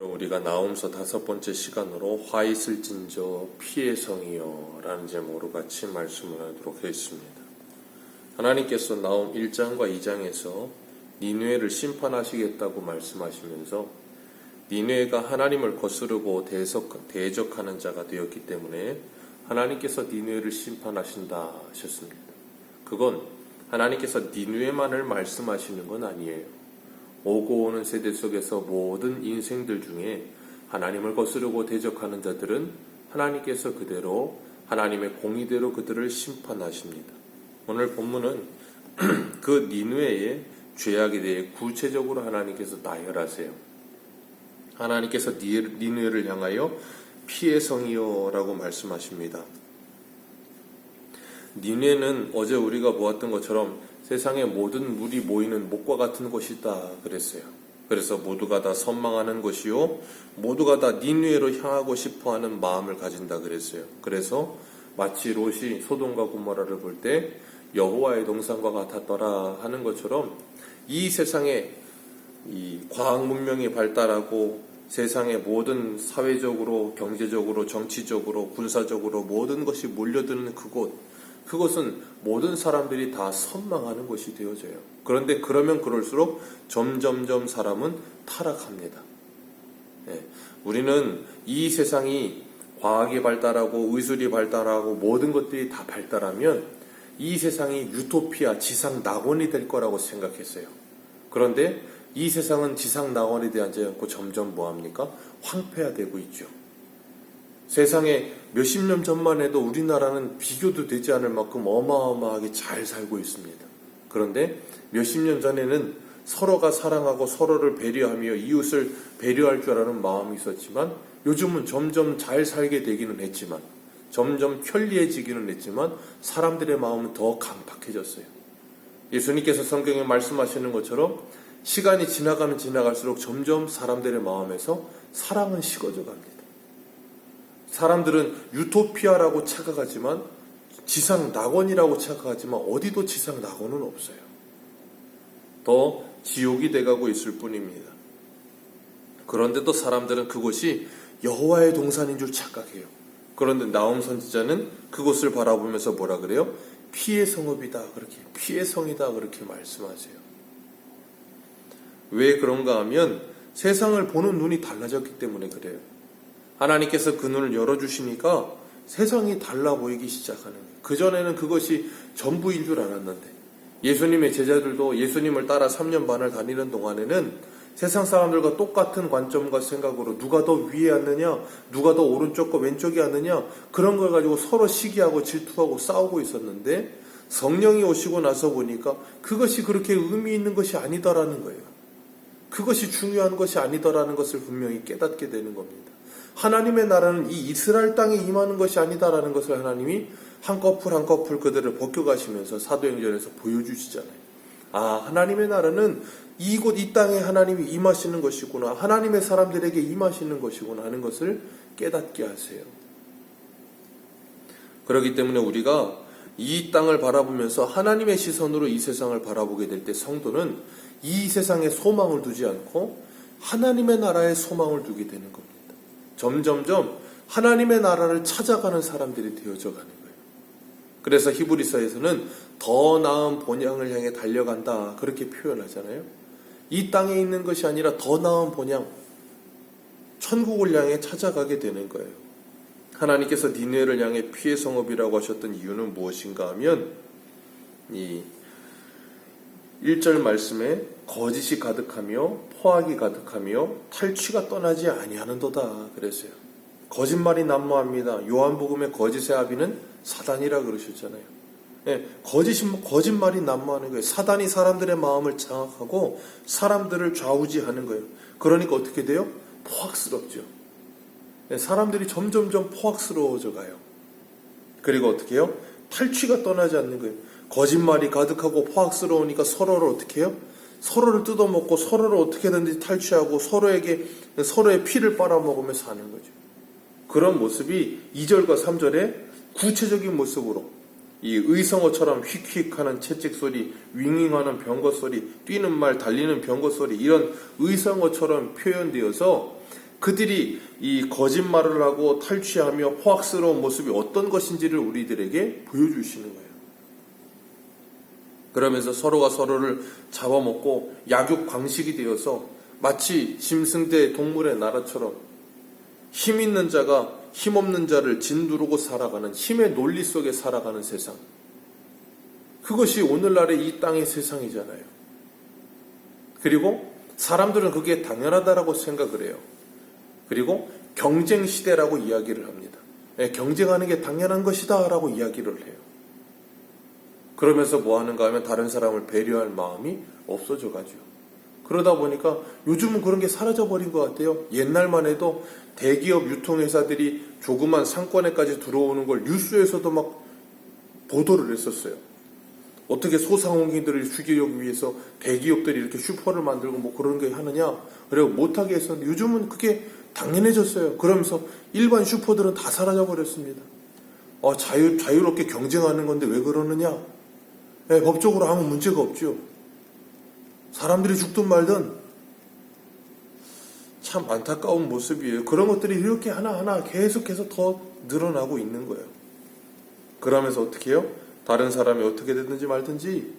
우리가 나홈서 5번째 시간으로 화 있을진저 피의 성이여 라는 제목으로 같이 말씀을 하도록 하겠습니다. 하나님께서 나홈 1장과 2장에서 니느웨를 심판하시겠다고 말씀하시면서 니느웨가 하나님을 거스르고 대적하는 자가 되었기 때문에 하나님께서 니느웨를 심판하신다 하셨습니다. 그건 하나님께서 니느웨만을 말씀하시는 건 아니에요. 오고 오는 세대 속에서 모든 인생들 중에 하나님을 거스르고 대적하는 자들은 하나님께서 그대로 하나님의 공의대로 그들을 심판하십니다. 오늘 본문은 그 니느웨의 죄악에 대해 구체적으로 하나님께서 나열하세요. 하나님께서 니느웨를 향하여 피의 성이여 라고 말씀하십니다. 니느웨는 어제 우리가 보았던 것처럼 세상의 모든 물이 모이는 목과 같은 곳이다 그랬어요. 그래서 모두가 다 선망하는 곳이요 모두가 다 니느웨로 향하고 싶어하는 마음을 가진다 그랬어요. 그래서 마치 롯이 소돔과 고모라를 볼 때 여호와의 동산과 같았더라 하는 것처럼 이 세상에 이 과학 문명이 발달하고 세상의 모든 사회적으로 경제적으로 정치적으로 군사적으로 모든 것이 몰려드는 그것은 모든 사람들이 다 선망하는 것이 되어져요. 그런데 그러면 그럴수록 점점점 사람은 타락합니다. 우리는 이 세상이 과학이 발달하고 의술이 발달하고 모든 것들이 다 발달하면 이 세상이 유토피아, 지상 낙원이 될 거라고 생각했어요. 그런데 이 세상은 지상 낙원이 되지 않고 점점 뭐합니까? 황폐화되고 있죠. 세상에 몇십 년 전만 해도 우리나라는 비교도 되지 않을 만큼 어마어마하게 잘 살고 있습니다. 그런데 몇십 년 전에는 서로가 사랑하고 서로를 배려하며 이웃을 배려할 줄 아는 마음이 있었지만 요즘은 점점 잘 살게 되기는 했지만 점점 편리해지기는 했지만 사람들의 마음은 더 강팍해졌어요. 예수님께서 성경에 말씀하시는 것처럼 시간이 지나가면 지나갈수록 점점 사람들의 마음에서 사랑은 식어져 갑니다. 사람들은 유토피아라고 착각하지만 지상 낙원이라고 착각하지만 어디도 지상 낙원은 없어요. 더 지옥이 돼가고 있을 뿐입니다. 그런데도 사람들은 그곳이 여호와의 동산인 줄 착각해요. 그런데 나홈 선지자는 그곳을 바라보면서 뭐라 그래요? 피의 성읍이다 그렇게 피의 성이다 그렇게 말씀하세요. 왜 그런가 하면 세상을 보는 눈이 달라졌기 때문에 그래요. 하나님께서 그 눈을 열어주시니까 세상이 달라 보이기 시작하는 거예요. 그전에는 그것이 전부인 줄 알았는데 예수님의 제자들도 예수님을 따라 3년 반을 다니는 동안에는 세상 사람들과 똑같은 관점과 생각으로 누가 더 위에 앉느냐 누가 더 오른쪽과 왼쪽에 앉느냐 그런 걸 가지고 서로 시기하고 질투하고 싸우고 있었는데 성령이 오시고 나서 보니까 그것이 그렇게 의미 있는 것이 아니다라는 거예요. 그것이 중요한 것이 아니다라는 것을 분명히 깨닫게 되는 겁니다. 하나님의 나라는 이 이스라엘 땅에 임하는 것이 아니다라는 것을 하나님이 한 커플 한 커플 그들을 벗겨가시면서 사도행전에서 보여주시잖아요. 아, 하나님의 나라는 이곳 이 땅에 하나님이 임하시는 것이구나. 하나님의 사람들에게 임하시는 것이구나 하는 것을 깨닫게 하세요. 그렇기 때문에 우리가 이 땅을 바라보면서 하나님의 시선으로 이 세상을 바라보게 될 때 성도는 이 세상에 소망을 두지 않고 하나님의 나라에 소망을 두게 되는 겁니다. 점점점 하나님의 나라를 찾아가는 사람들이 되어져 가는 거예요. 그래서 히브리서에서는 더 나은 본향을 향해 달려간다 그렇게 표현하잖아요. 이 땅에 있는 것이 아니라 더 나은 본향, 천국을 향해 찾아가게 되는 거예요. 하나님께서 니느웨를 향해 피의 성읍이라고 하셨던 이유는 무엇인가 하면 이 1절 말씀에 거짓이 가득하며 포악이 가득하며 탈취가 떠나지 아니하는도다 그랬어요. 거짓말이 난무합니다. 요한복음의 거짓의 아비는 사단이라 그러셨잖아요. 거짓말이 난무하는 거예요. 사단이 사람들의 마음을 장악하고 사람들을 좌우지하는 거예요. 그러니까 어떻게 돼요? 포악스럽죠. 사람들이 점점점 포악스러워져 가요. 그리고 어떻게 해요? 탈취가 떠나지 않는 거예요. 거짓말이 가득하고 포악스러우니까 서로를 어떻게 해요? 서로를 뜯어먹고 서로를 어떻게든지 탈취하고 서로의 피를 빨아먹으며 사는 거죠. 그런 모습이 2절과 3절에 구체적인 모습으로 이 의성어처럼 휙휙하는 채찍소리, 윙윙하는 병거소리, 뛰는 말, 달리는 병거소리 이런 의성어처럼 표현되어서 그들이 이 거짓말을 하고 탈취하며 포악스러운 모습이 어떤 것인지를 우리들에게 보여주시는 거예요. 그러면서 서로가 서로를 잡아먹고 약육 광식이 되어서 마치 짐승대 동물의 나라처럼 힘 있는 자가 힘없는 자를 짓누르고 살아가는 힘의 논리 속에 살아가는 세상. 그것이 오늘날의 이 땅의 세상이잖아요. 그리고 사람들은 그게 당연하다라고 생각을 해요. 그리고 경쟁 시대라고 이야기를 합니다. 경쟁하는 게 당연한 것이다 라고 이야기를 해요. 그러면서 뭐 하는가 하면 다른 사람을 배려할 마음이 없어져 가지고. 그러다 보니까 요즘은 그런 게 사라져버린 것 같아요. 옛날만 해도 대기업 유통회사들이 조그만 상권에까지 들어오는 걸 뉴스에서도 막 보도를 했었어요. 어떻게 소상공인들을 죽이려기 위해서 대기업들이 이렇게 슈퍼를 만들고 뭐 그런 게 하느냐. 그리고 못하게 했었는데 요즘은 그게 당연해졌어요. 그러면서 일반 슈퍼들은 다 사라져버렸습니다. 자유롭게 경쟁하는 건데 왜 그러느냐. 법적으로 아무 문제가 없죠. 사람들이 죽든 말든 참 안타까운 모습이에요. 그런 것들이 이렇게 하나하나 계속해서 더 늘어나고 있는 거예요. 그러면서 어떻게 해요? 다른 사람이 어떻게 되든지 말든지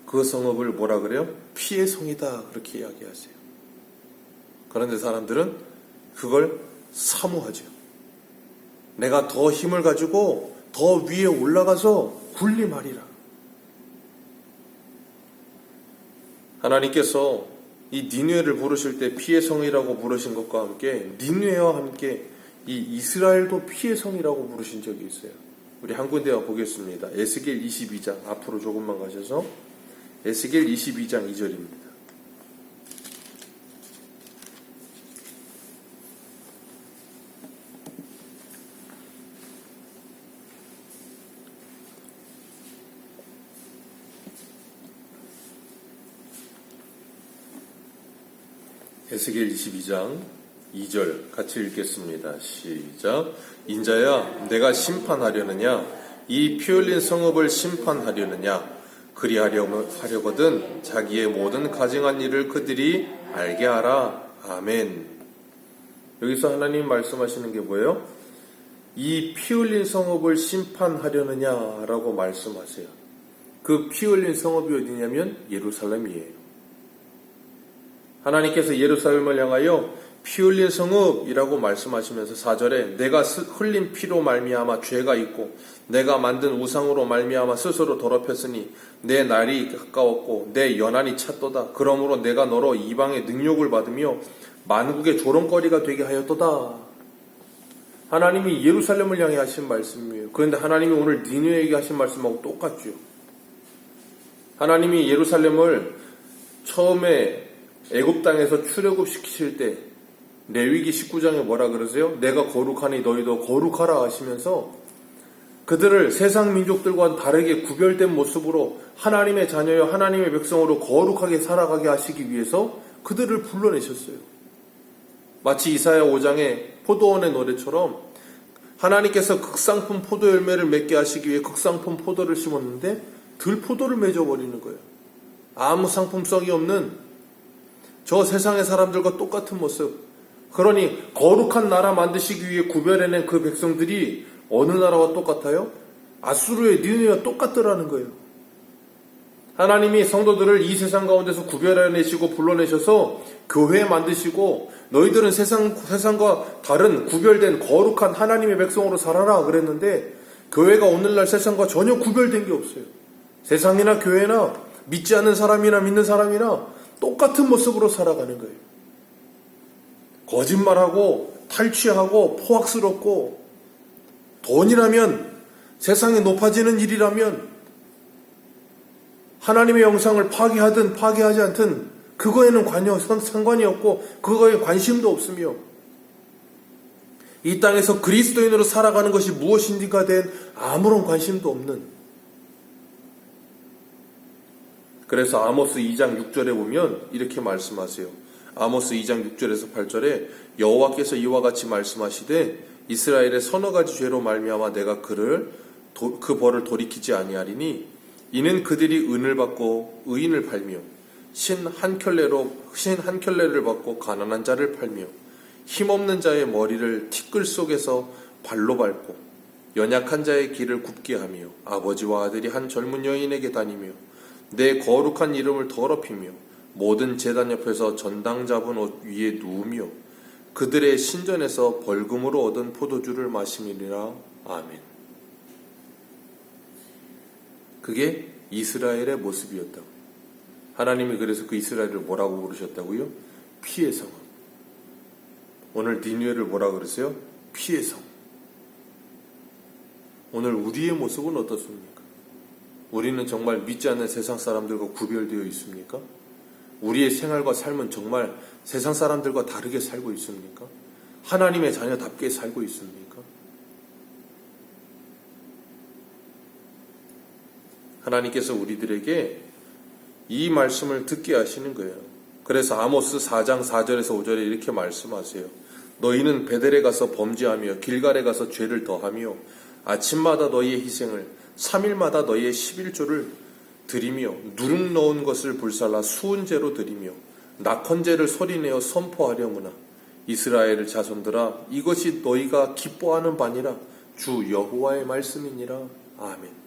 그 성읍을 뭐라 그래요? 피의 성이다 그렇게 이야기하세요. 그런데 사람들은 그걸 사모하죠. 내가 더 힘을 가지고 더 위에 올라가서 군림하리라. 하나님께서 이 니느웨를 부르실 때 피의 성이라고 부르신 것과 함께 니느웨와 함께 이 이스라엘도 피의 성이라고 부르신 적이 있어요. 우리 한 군데와 보겠습니다. 에스겔 22장 앞으로 조금만 가셔서 에스겔 22장 2절입니다. 에스겔 22장 2절 같이 읽겠습니다. 시작. 인자야 내가 심판하려느냐 이 피 흘린 성읍을 심판하려느냐 그리하려거든 자기의 모든 가증한 일을 그들이 알게 하라. 아멘. 여기서 하나님 말씀하시는 게 뭐예요? 이 피 흘린 성읍을 심판하려느냐라고 말씀하세요. 그 피 흘린 성읍이 어디냐면 예루살렘이에요. 하나님께서 예루살렘을 향하여 피 흘린 성읍이라고 말씀하시면서 4절에 내가 흘린 피로 말미암아 죄가 있고 내가 만든 우상으로 말미암아 스스로 더럽혔으니 내 날이 가까웠고 내 연한이 찼도다. 그러므로 내가 너로 이방의 능욕을 받으며 만국의 조롱거리가 되게 하였도다. 하나님이 예루살렘을 향해 하신 말씀이에요. 그런데 하나님이 오늘 니느웨에게 하신 말씀하고 똑같죠. 하나님이 예루살렘을 처음에 애굽 땅에서 출애굽시키실 때 레위기 19장에 뭐라 그러세요? 내가 거룩하니 너희도 거룩하라 하시면서 그들을 세상 민족들과 다르게 구별된 모습으로 하나님의 자녀여 하나님의 백성으로 거룩하게 살아가게 하시기 위해서 그들을 불러내셨어요. 마치 이사야 5장의 포도원의 노래처럼 하나님께서 극상품 포도 열매를 맺게 하시기 위해 극상품 포도를 심었는데 들포도를 맺어버리는 거예요. 아무 상품성이 없는 저 세상의 사람들과 똑같은 모습. 그러니 거룩한 나라 만드시기 위해 구별해낸 그 백성들이 어느 나라와 똑같아요? 아수르의 니느웨와 똑같더라는 거예요. 하나님이 성도들을 이 세상 가운데서 구별해내시고 불러내셔서 교회 만드시고 너희들은 세상과 다른 구별된 거룩한 하나님의 백성으로 살아라 그랬는데 교회가 오늘날 세상과 전혀 구별된 게 없어요. 세상이나 교회나 믿지 않는 사람이나 믿는 사람이나 똑같은 모습으로 살아가는 거예요. 거짓말하고 탈취하고 포악스럽고 돈이라면 세상에 높아지는 일이라면 하나님의 영상을 파괴하든 파괴하지 않든 그거에는 상관이 없고 그거에 관심도 없으며 이 땅에서 그리스도인으로 살아가는 것이 무엇인지가 된 아무런 관심도 없는. 그래서 아모스 2장 6절에 보면 이렇게 말씀하세요. 아모스 2장 6절에서 8절에 여호와께서 이와 같이 말씀하시되 이스라엘의 서너 가지 죄로 말미암아 내가 그 벌을 돌이키지 아니하리니 이는 그들이 은을 받고 의인을 팔며 신 한 켤레를 받고 가난한 자를 팔며 힘없는 자의 머리를 티끌 속에서 발로 밟고 연약한 자의 길을 굽게 하며 아버지와 아들이 한 젊은 여인에게 다니며 내 거룩한 이름을 더럽히며 모든 제단 옆에서 전당 잡은 옷 위에 누우며 그들의 신전에서 벌금으로 얻은 포도주를 마시리라. 아멘. 그게 이스라엘의 모습이었다고. 하나님이 그래서 그 이스라엘을 뭐라고 부르셨다고요? 피의 성. 오늘 니느웨를 뭐라 그러세요? 피의 성. 오늘 우리의 모습은 어떻습니까? 우리는 정말 믿지 않는 세상 사람들과 구별되어 있습니까? 우리의 생활과 삶은 정말 세상 사람들과 다르게 살고 있습니까? 하나님의 자녀답게 살고 있습니까? 하나님께서 우리들에게 이 말씀을 듣게 하시는 거예요. 그래서 아모스 4장 4절에서 5절에 이렇게 말씀하세요. 너희는 베델에 가서 범죄하며 길갈에 가서 죄를 더하며 아침마다 너희의 희생을 3일마다 너희의 11조를 드리며 누룩 넣은 것을 불살라 수은제로 드리며 낙헌제를 소리내어 선포하려무나 이스라엘 자손들아 이것이 너희가 기뻐하는 바니라 주 여호와의 말씀이니라. 아멘.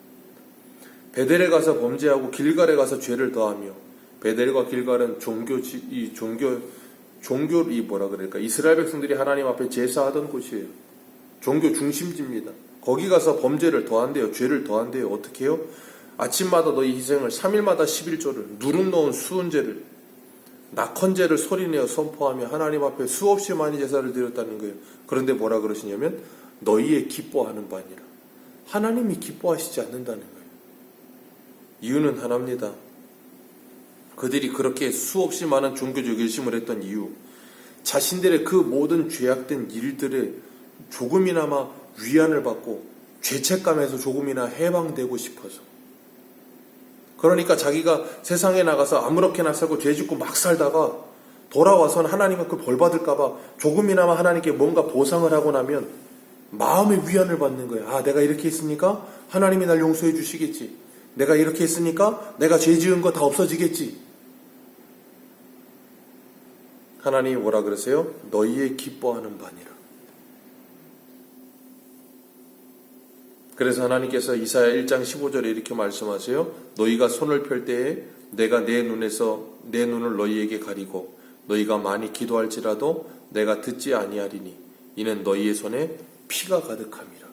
베델에 가서 범죄하고 길갈에 가서 죄를 더하며 베델과 길갈은 이스라엘 백성들이 하나님 앞에 제사하던 곳이에요. 종교 중심지입니다. 거기 가서 범죄를 더한대요. 죄를 더한대요. 어떻게 해요? 아침마다 너희 희생을 3일마다 11조를 누룩 넣은 수은제를 낙헌제를 소리내어 선포하며 하나님 앞에 수없이 많이 제사를 드렸다는 거예요. 그런데 뭐라 그러시냐면 너희의 기뻐하는 바니라. 하나님이 기뻐하시지 않는다는 거예요. 이유는 하나입니다. 그들이 그렇게 수없이 많은 종교적 열심을 했던 이유, 자신들의 그 모든 죄악된 일들에 조금이나마 위안을 받고 죄책감에서 조금이나 해방되고 싶어서, 그러니까 자기가 세상에 나가서 아무렇게나 살고 죄짓고 막 살다가 돌아와서는 하나님 앞에 벌 받을까봐 조금이나마 하나님께 뭔가 보상을 하고 나면 마음의 위안을 받는 거예요. 아, 내가 이렇게 했으니까 하나님이 날 용서해 주시겠지. 내가 이렇게 했으니까 내가 죄 지은 거 다 없어지겠지. 하나님이 뭐라 그러세요? 너희의 기뻐하는 바니라. 그래서 하나님께서 이사야 1장 15절에 이렇게 말씀하세요. 너희가 손을 펼 때에 내가 내 눈을 너희에게 가리고 너희가 많이 기도할지라도 내가 듣지 아니하리니 이는 너희의 손에 피가 가득함이라.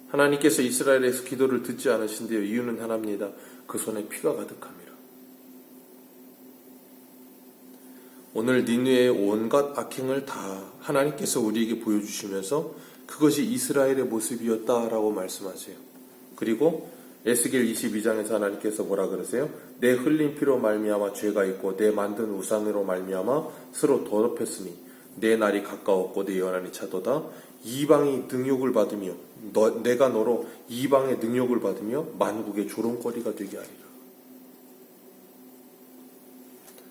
하나님께서 이스라엘에서 기도를 듣지 않으신데요. 이유는 하나입니다. 그 손에 피가 가득함이라. 오늘 니느웨의 온갖 악행을 다 하나님께서 우리에게 보여주시면서 그것이 이스라엘의 모습이었다라고 말씀하세요. 그리고 에스겔 22장에서 하나님께서 뭐라 그러세요? 내 흘린 피로 말미암아 죄가 있고 내 만든 우상으로 말미암아 서로 더럽혔으니 내 날이 가까웠고 내 연한이 차도다. 이방이 능욕을 받으며 내가 너로 이방의 능욕을 받으며 만국의 조롱거리가 되게 하리라.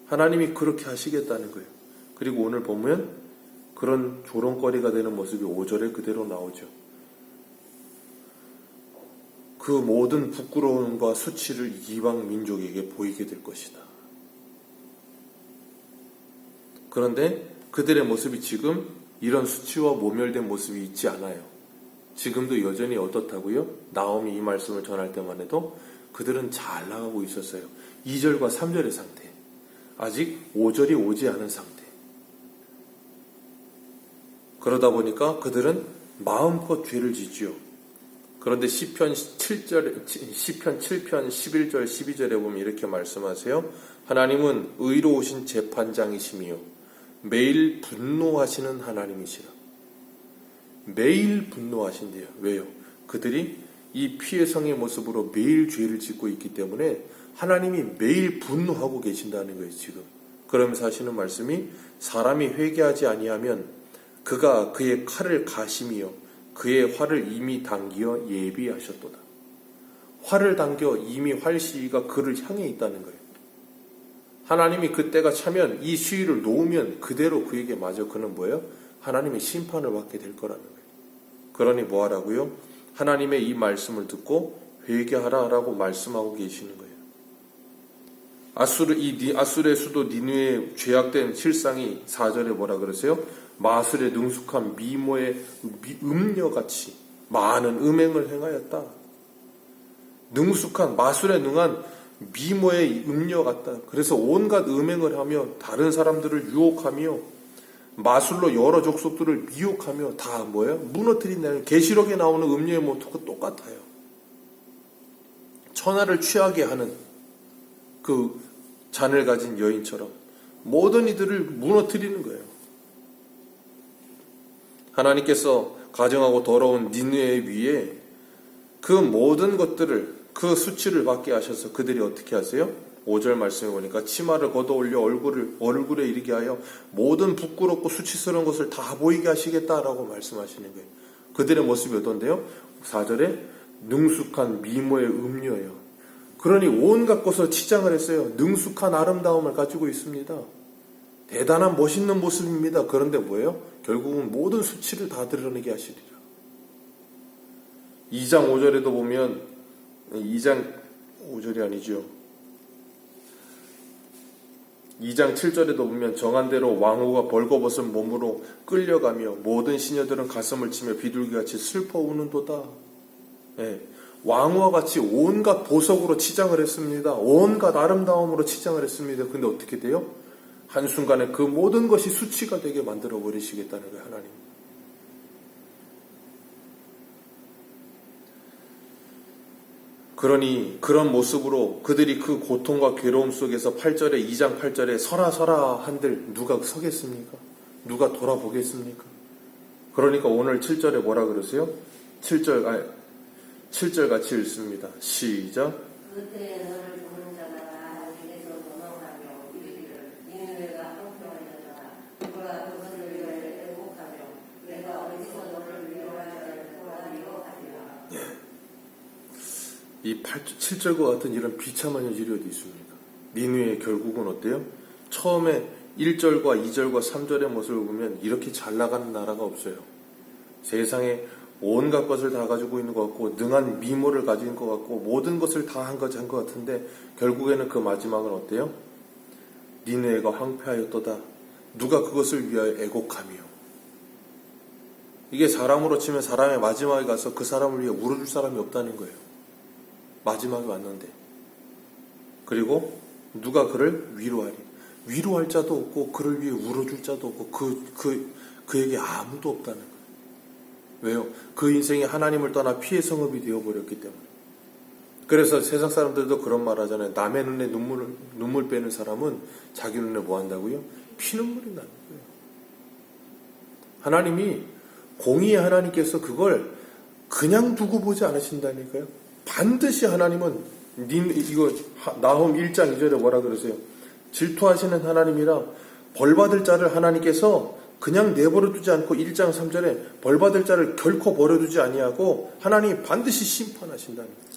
하나님이 그렇게 하시겠다는 거예요. 그리고 오늘 보면 그런 조롱거리가 되는 모습이 5절에 그대로 나오죠. 그 모든 부끄러움과 수치를 이방 민족에게 보이게 될 것이다. 그런데 그들의 모습이 지금 이런 수치와 모멸된 모습이 있지 않아요. 지금도 여전히 어떻다고요? 나옴이 이 말씀을 전할 때만 해도 그들은 잘 나가고 있었어요. 2절과 3절의 상태. 아직 5절이 오지 않은 상태. 그러다 보니까 그들은 마음껏 죄를 짓지요. 그런데 시편 7편 11절 12절에 보면 이렇게 말씀하세요. 하나님은 의로우신 재판장이시며 매일 분노하시는 하나님이시라. 매일 분노하신대요. 왜요? 그들이 이 피의 성의 모습으로 매일 죄를 짓고 있기 때문에 하나님이 매일 분노하고 계신다는 거예요. 지금 그러면서 하시는 말씀이 사람이 회개하지 아니하면 그가 그의 칼을 가시며 그의 활을 이미 당겨 예비하셨도다. 활을 당겨 이미 활시위가 그를 향해 있다는 거예요. 하나님이 그때가 차면 이 시위를 놓으면 그대로 그에게 마저 그는 뭐예요? 하나님의 심판을 받게 될 거라는 거예요. 그러니 뭐 하라고요? 하나님의 이 말씀을 듣고 회개하라라고 말씀하고 계시는 거예요. 아술의 수도 니느웨의 죄악된 실상이 4절에 뭐라 그러세요? 마술에 능숙한 미모의 음녀같이 많은 음행을 행하였다. 능숙한 마술에 능한 미모의 음녀 같다. 그래서 온갖 음행을 하며 다른 사람들을 유혹하며 마술로 여러 족속들을 미혹하며 다 뭐예요? 무너뜨린다는 계시록에 나오는 음녀의 모토가 똑같아요. 천하를 취하게 하는 그 잔을 가진 여인처럼 모든 이들을 무너뜨리는 거예요. 하나님께서 가증하고 더러운 니느웨 위에 그 모든 것들을 그 수치를 받게 하셔서 그들이 어떻게 하세요? 5절 말씀에 보니까 치마를 걷어올려 얼굴에 이르게 하여 모든 부끄럽고 수치스러운 것을 다 보이게 하시겠다라고 말씀하시는 거예요. 그들의 모습이 어떤데요? 4절에 능숙한 미모의 음녀예요. 그러니 온갖 것을 치장을 했어요. 능숙한 아름다움을 가지고 있습니다. 대단한 멋있는 모습입니다. 그런데 뭐예요? 결국은 모든 수치를 다 드러내게 하시리라. 2장 5절에도 보면 2장 5절이 아니죠. 2장 7절에도 보면 정한대로 왕후가 벌거벗은 몸으로 끌려가며 모든 시녀들은 가슴을 치며 비둘기같이 슬퍼 우는도다. 예, 왕후와 같이 온갖 보석으로 치장을 했습니다. 온갖 아름다움으로 치장을 했습니다. 근데 어떻게 돼요? 한순간에 그 모든 것이 수치가 되게 만들어 버리시겠다는 거예요. 하나님. 그러니 그런 모습으로 그들이 그 고통과 괴로움 속에서 8절에 2장 8절에 서라 한들 누가 서겠습니까? 누가 돌아보겠습니까? 그러니까 오늘 7절에 뭐라 그러세요? 7절 같이 읽습니다. 시작. 그때 너를 보는 자마다 내게서 도망하며 이르기를 니느웨가 황폐하였다. 누가 그것을 위하여 애곡하며 내가 어디서 너를 위로할 자를 보라리요 하리라. 이 7절과 같은 이런 비참한 현실이 어디 있습니까? 니느웨의 결국은 어때요? 처음에 1절과 2절과 3절의 모습을 보면 이렇게 잘 나가는 나라가 없어요. 세상에 온갖 것을 다 가지고 있는 것 같고 능한 미모를 가진 것 같고 모든 것을 다 한 것 같은데 결국에는 그 마지막은 어때요? 니느웨가 황폐하였도다. 누가 그것을 위하여 애곡하며. 이게 사람으로 치면 사람의 마지막에 가서 그 사람을 위해 울어줄 사람이 없다는 거예요. 마지막이 왔는데. 그리고 누가 그를 위로하리. 위로할 자도 없고 그를 위해 울어줄 자도 없고 그에게 아무도 없다는 거예요. 왜요? 그 인생이 하나님을 떠나 피의 성읍이 되어버렸기 때문에. 그래서 세상 사람들도 그런 말 하잖아요. 남의 눈에 눈물 빼는 사람은 자기 눈에 뭐 한다고요? 피눈물이 나는 거예요. 하나님이 공의의 하나님께서 그걸 그냥 두고 보지 않으신다니까요. 반드시 하나님은 이거 나홈 1장 2절에 뭐라 그러세요? 질투하시는 하나님이라 벌받을 자를 하나님께서 그냥 내버려 두지 않고 1장 3절에 벌받을 자를 결코 버려두지 아니하고 하나님이 반드시 심판하신다는 거예요.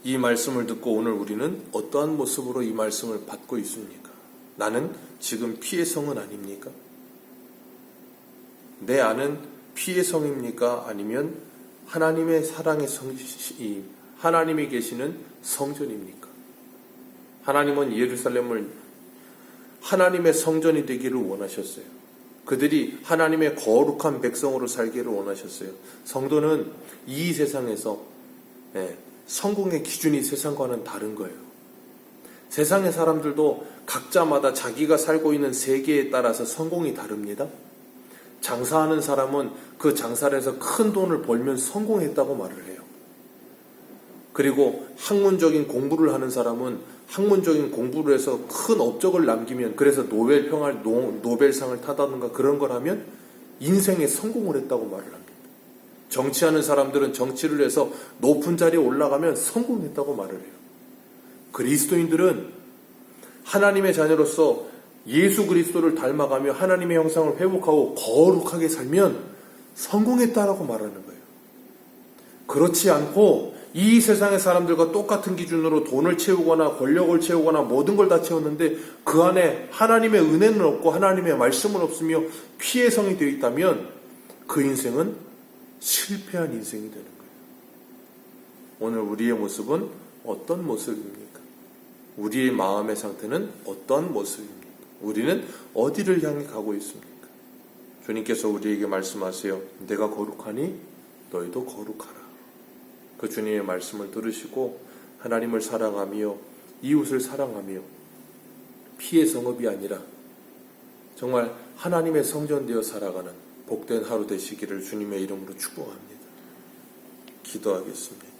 이 말씀을 듣고 오늘 우리는 어떠한 모습으로 이 말씀을 받고 있습니까? 나는 지금 피의 성은 아닙니까? 내 안은 피의 성입니까? 아니면 하나님의 사랑의 하나님이 계시는 성전입니까? 하나님은 예루살렘을 하나님의 성전이 되기를 원하셨어요. 그들이 하나님의 거룩한 백성으로 살기를 원하셨어요. 성도는 이 세상에서 성공의 기준이 세상과는 다른 거예요. 세상의 사람들도 각자마다 자기가 살고 있는 세계에 따라서 성공이 다릅니다. 장사하는 사람은 그 장사를 해서 큰 돈을 벌면 성공했다고 말을 해요. 그리고 학문적인 공부를 하는 사람은 학문적인 공부를 해서 큰 업적을 남기면, 그래서 노벨상을 타다든가 그런 걸 하면 인생에 성공을 했다고 말을 합니다. 정치하는 사람들은 정치를 해서 높은 자리에 올라가면 성공했다고 말을 해요. 그리스도인들은 하나님의 자녀로서 예수 그리스도를 닮아가며 하나님의 형상을 회복하고 거룩하게 살면 성공했다라고 말하는 거예요. 그렇지 않고 이 세상의 사람들과 똑같은 기준으로 돈을 채우거나 권력을 채우거나 모든 걸 다 채웠는데 그 안에 하나님의 은혜는 없고 하나님의 말씀은 없으며 피의 성이 되어 있다면 그 인생은 실패한 인생이 되는 거예요. 오늘 우리의 모습은 어떤 모습입니까? 우리의 마음의 상태는 어떤 모습입니까? 우리는 어디를 향해 가고 있습니까? 주님께서 우리에게 말씀하세요. 내가 거룩하니 너희도 거룩하라. 그 주님의 말씀을 들으시고 하나님을 사랑하며 이웃을 사랑하며 피의 성읍이 아니라 정말 하나님의 성전되어 살아가는 복된 하루 되시기를 주님의 이름으로 축복합니다. 기도하겠습니다.